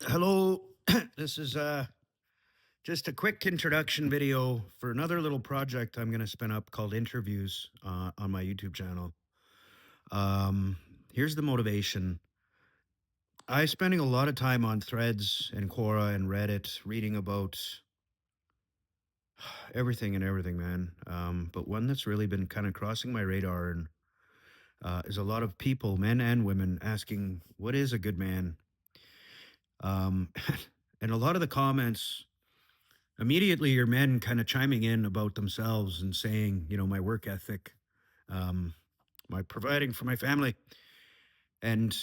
Hello. This is just a quick introduction video for another little project I'm going to spin up called Interviews on my YouTube channel. Um, Here's the motivation. I spending a lot of time on Threads and Quora and Reddit reading about everything, man. But one that's really been kind of crossing my radar and is a lot of people, men and women, asking, "What is a good man?" Um, and a lot of the comments immediately your men kind of chiming in about themselves and saying, my work ethic, um, my providing for my family. And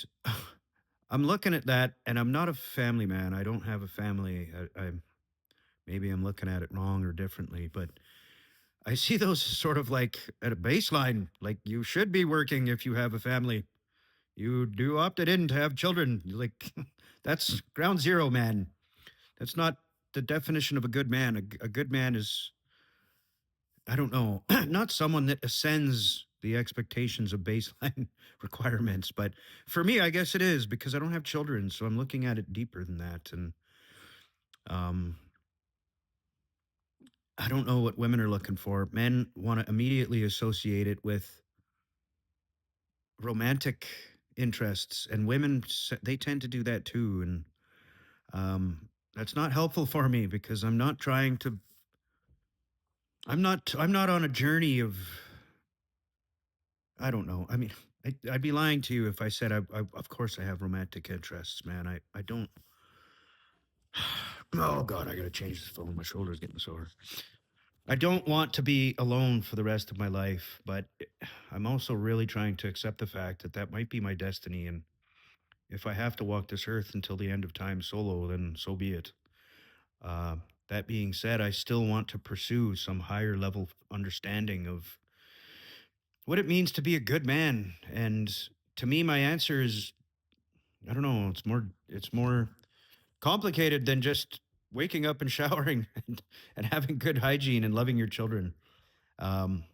I'm looking at that and I'm not a family man. I don't have a family. Maybe I'm looking at it wrong or differently, but I see those sort of like at a baseline, like you should be working if you have a family. You do opted in to have children. Like that's ground zero, man. That's not the definition of a good man. A good man is, I don't know, not someone that ascends the expectations of baseline requirements, but for me, I guess it is because I don't have children, so I'm looking at it deeper than that. And um, I don't know what women are looking for. Men want to immediately associate it with romantic interests, and women they tend to do that too. And that's not helpful for me because I'm not trying to. I'm not on a journey of, I don't know. I mean, I'd be lying to you if I said of course I have romantic interests, man. I don't. Oh God, I gotta change this phone. My shoulder's getting sore. I don't want to be alone for the rest of my life, but I'm also really trying to accept the fact that that might be my destiny. And if I have to walk this earth until the end of time solo, then so be it. Uh, that being said, I still want to pursue some higher level understanding of what it means to be a good man. And to me, my answer is, I don't know. It's more complicated than just waking up and showering and having good hygiene and loving your children. Um,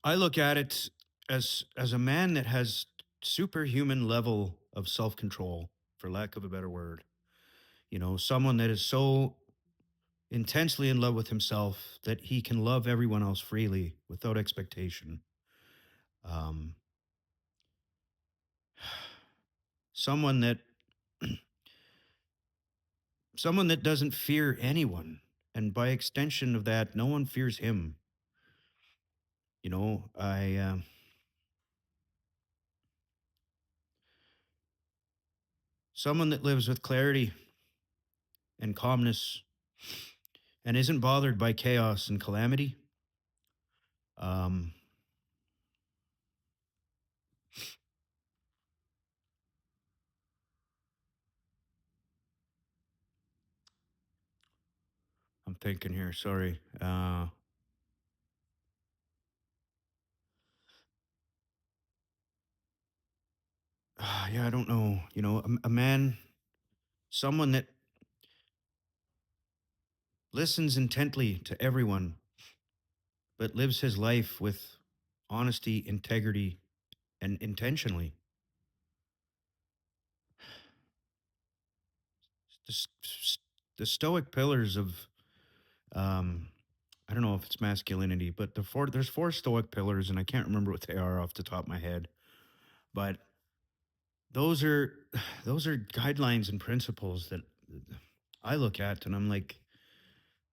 I look at it as a man that has superhuman level of self control, for lack of a better word. Someone that is so intensely in love with himself that he can love everyone else freely without expectation. Um, someone that someone that doesn't fear anyone, and by extension of that, no one fears him. I someone that lives with clarity and calmness and isn't bothered by chaos and calamity. Um, I'm thinking here. Sorry. Yeah, I don't know. A man, someone that listens intently to everyone, but lives his life with honesty, integrity, and intentionally. The, the stoic pillars of, um, I don't know if it's masculinity, but there's four stoic pillars, and I can't remember what they are off the top of my head. But those are those are guidelines and principles that I look at, and I'm like,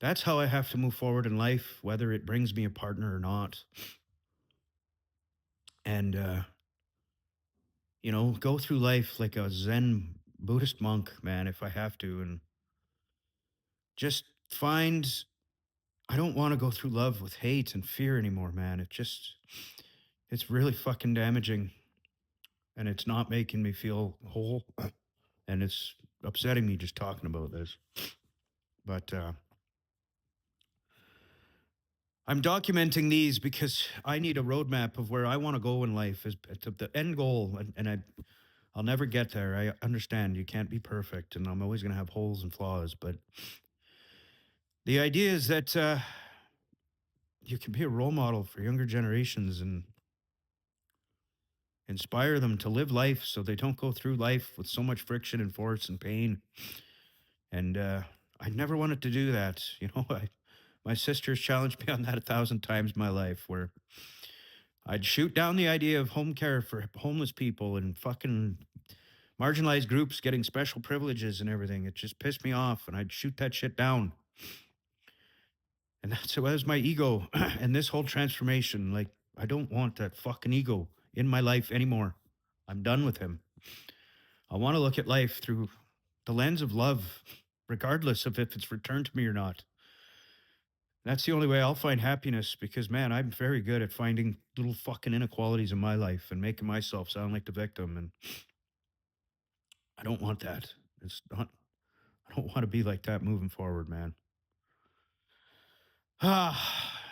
that's how I have to move forward in life, whether it brings me a partner or not. And go through life like a Zen Buddhist monk, man, if I have to, and just find. I don't want to go through love with hate and fear anymore, man. It's really fucking damaging, and it's not making me feel whole, and it's upsetting me just talking about this. But I'm documenting these because I need a roadmap of where I want to go in life. Is the end goal, I'll never get there. I understand you can't be perfect, and I'm always going to have holes and flaws. But the idea is that you can be a role model for younger generations, and inspire them to live life so they don't go through life with so much friction and force and pain. And I never wanted to do that. My sisters challenged me on that 1,000 times in my life, where I'd shoot down the idea of home care for homeless people and fucking marginalized groups getting special privileges and everything. It just pissed me off, and I'd shoot that shit down. And that was my ego. And this whole transformation, like, I don't want that fucking ego in my life anymore. I'm done with him. I want to look at life through the lens of love, regardless of if it's returned to me or not. That's the only way I'll find happiness, because, man, I'm very good at finding little fucking inequalities in my life and making myself sound like the victim. And I don't want that. It's not, I don't want to be like that moving forward, man.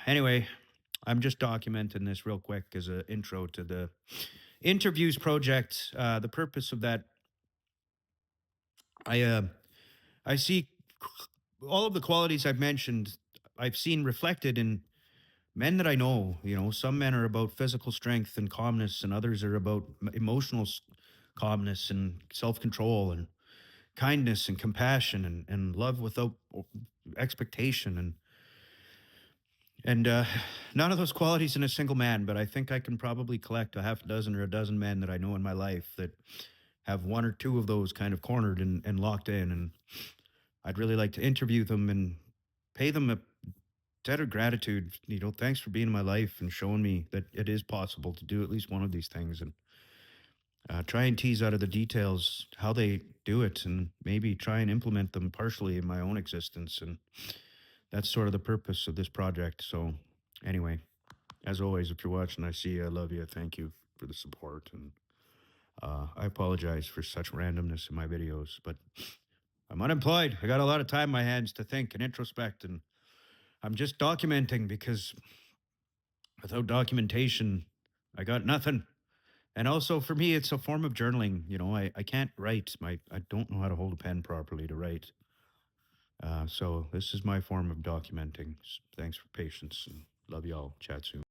Anyway, I'm just documenting this real quick as an intro to the interviews project. The purpose of that, I uh, I see all of the qualities I've mentioned. I've seen reflected in men that I know. Some men are about physical strength and calmness, and others are about emotional calmness and self control and kindness and compassion and love without expectation. And none of those qualities in a single man, but I think I can probably collect a half a dozen or a dozen men that I know in my life that have one or two of those kind of cornered and locked in. And I'd really like to interview them and pay them a debt of gratitude. Thanks for being in my life and showing me that it is possible to do at least one of these things, and try and tease out of the details how they do it, and maybe try and implement them partially in my own existence. And that's sort of the purpose of this project. So, anyway, as always, if you're watching, I see you, I love you, thank you for the support. And I apologize for such randomness in my videos, but I'm unemployed. I got a lot of time in my hands to think and introspect, and I'm just documenting, because without documentation, I got nothing. And also, for me, it's a form of journaling. I can't write. I don't know how to hold a pen properly to write. So this is my form of documenting. Thanks for patience, and love y'all. Chat soon.